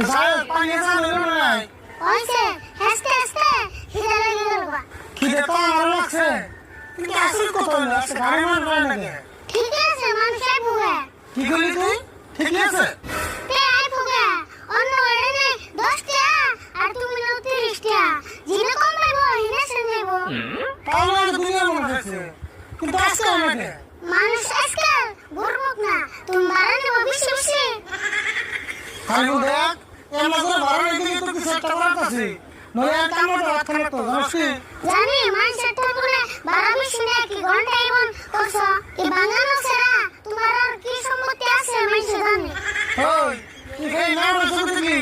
যাই পানি আছে নাই ওইছে হেসতে হেসতে খিদে লেগে গেল বা খিদে তো আমার লাগছে কিন্তু আসল কথা হলো আজকে গাড়ি মার না নাকি ঠিক আছে মানুষ আই ভুগে কি করলি তুই ঠিক আছে তে আই ভুগে অন্য ওরে নেই 10 টা আর তুমি নাও 30 টা জিনে কম পাইবো হিনে সেন যাইবো তাহলে আর দুনিয়া মনে হয়েছে কিন্তু আজকে আমাকে মানুষ আজকাল বুড়বুক না তুমি বাড়া নেবো বেশি বেশি খালি দেখ এই মাসে ভাড়া নিতে তো কিছু একটা করার আছে নয় আর কাম তো রাত খানা তো জানিস কি জানি মানুষের তো বলে বাড়া বেশি না কি ঘন্টা ইবন করছ এই বাঙানো সেরা তোমার আর কি সম্মতি আছে মানুষ জানে ওই তুই এই না বলছিস কি